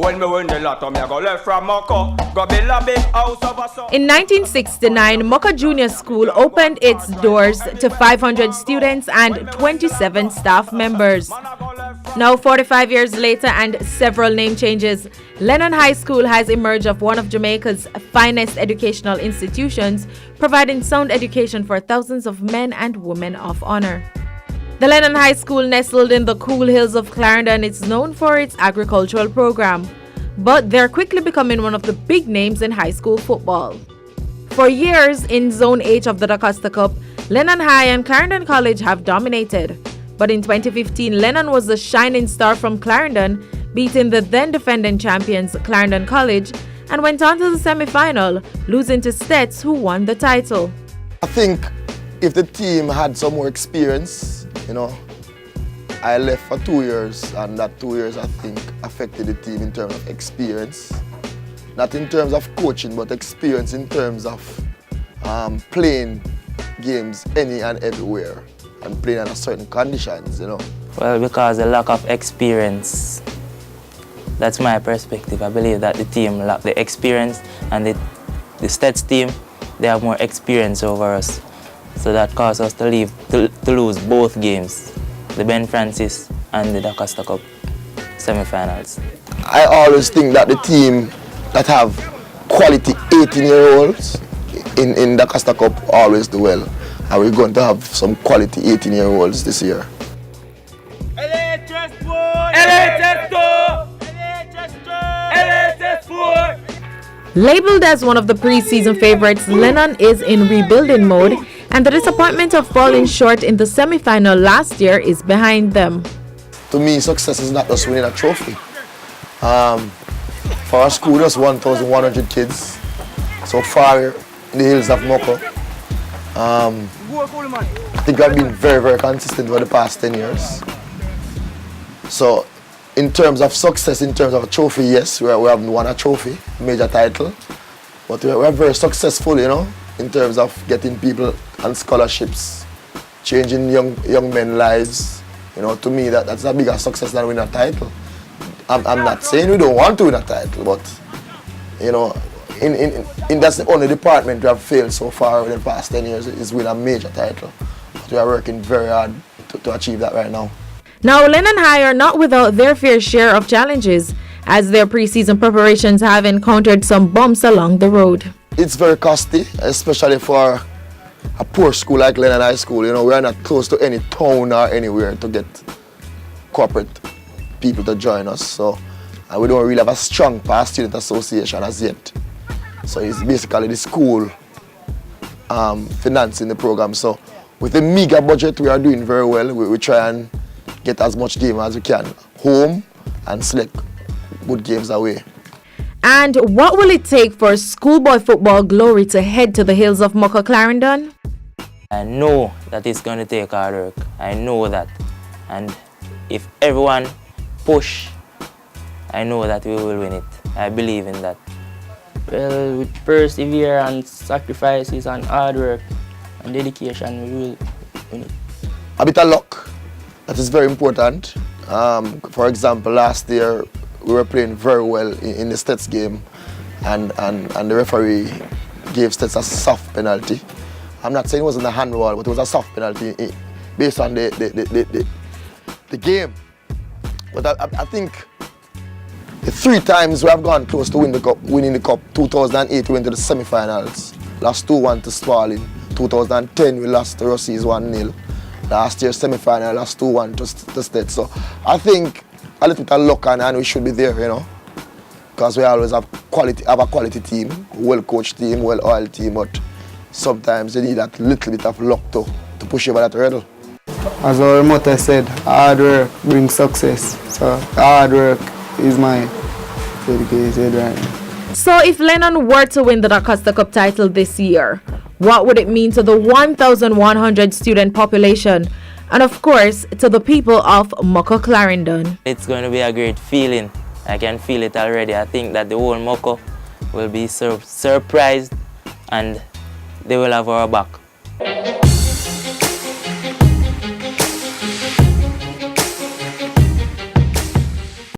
When me win the lotto, me go left from Moko. Go build a big house over some. In 1969, Mocha Junior School opened its doors to 500 students and 27 staff members. Now, 45 years later and several name changes, Lennon High School has emerged as one of Jamaica's finest educational institutions, providing sound education for thousands of men and women of honor. The Lennon High School, nestled in the cool hills of Clarendon, is known for its agricultural program, but they're quickly becoming one of the big names in high school football. For years, in Zone H of the DaCosta Cup, Lennon High and Clarendon College have dominated. But in 2015, Lennon was the shining star from Clarendon, beating the then defending champions Clarendon College, and went on to the semi-final, losing to Stets, who won the title. I think if the team had some more experience, I left for 2 years, and that 2 years I think affected the team in terms of experience. Not in terms of coaching, but experience in terms of playing games any and everywhere and playing under certain conditions, Well, because the lack of experience. That's my perspective. I believe that the team lack the experience, and the Stets team, they have more experience over us. So that caused us to lose both games, the Ben Francis and the DaCosta Cup semi-finals. I always think that the team that have quality 18-year-olds in DaCosta Cup always do well. And we're going to have some quality 18-year-olds this year. Labeled as one of the preseason favorites, Lennon is in rebuilding mode, and the disappointment of falling short in the semi-final last year is behind them. To me, success is not just winning a trophy. For our school, there's 1,100 kids so far in the hills of Moko. I think I've been very, very consistent for the past 10 years. So, in terms of success, in terms of a trophy, yes, we haven't won a trophy, major title. But we're very successful, in terms of getting people on scholarships, changing young men's lives. To me, that's a bigger success than winning a title. I'm not saying we don't want to win a title, but, in that's the only department we have failed so far in the past 10 years is win a major title. But we are working very hard to achieve that right now. Now, Lennon High are not without their fair share of challenges, as their preseason preparations have encountered some bumps along the road. It's very costly, especially for a poor school like Lennon High School. We are not close to any town or anywhere to get corporate people to join us. So we don't really have a strong past student association as yet. So it's basically the school financing the program. So with the meager budget, we are doing very well. We try and get as much game as we can home and select good games away. And what will it take for schoolboy football glory to head to the hills of Mocha Clarendon? I know that it's going to take hard work. I know that. And if everyone push, I know that we will win it. I believe in that. Well, with perseverance, sacrifices and hard work and dedication, we will win it. A bit of luck. That is very important. For example, last year we were playing very well in the Stets game, and the referee gave Stets a soft penalty. I'm not saying it wasn't a handball, but it was a soft penalty based on the game. But I think the 3 times we have gone close to winning the cup. 2008 we went to the semi-finals, lost 2-1 to Sparling. 2010 we lost to Rossies 1-0. Last year semi-final, lost 2-1 to Stets. So I think a little bit of luck and we should be there, because we always have a quality team, well-coached team, well-oiled team, but sometimes you need that little bit of luck to push over that hurdle. As our motto said, hard work brings success. So hard work is my dedicated right now. So if Lennon were to win the DaCosta Cup title this year, what would it mean to the 1,100 student population and of course to the people of Mocha Clarendon? It's going to be a great feeling. I can feel it already. I think that the whole Mocha will be surprised and they will have our back.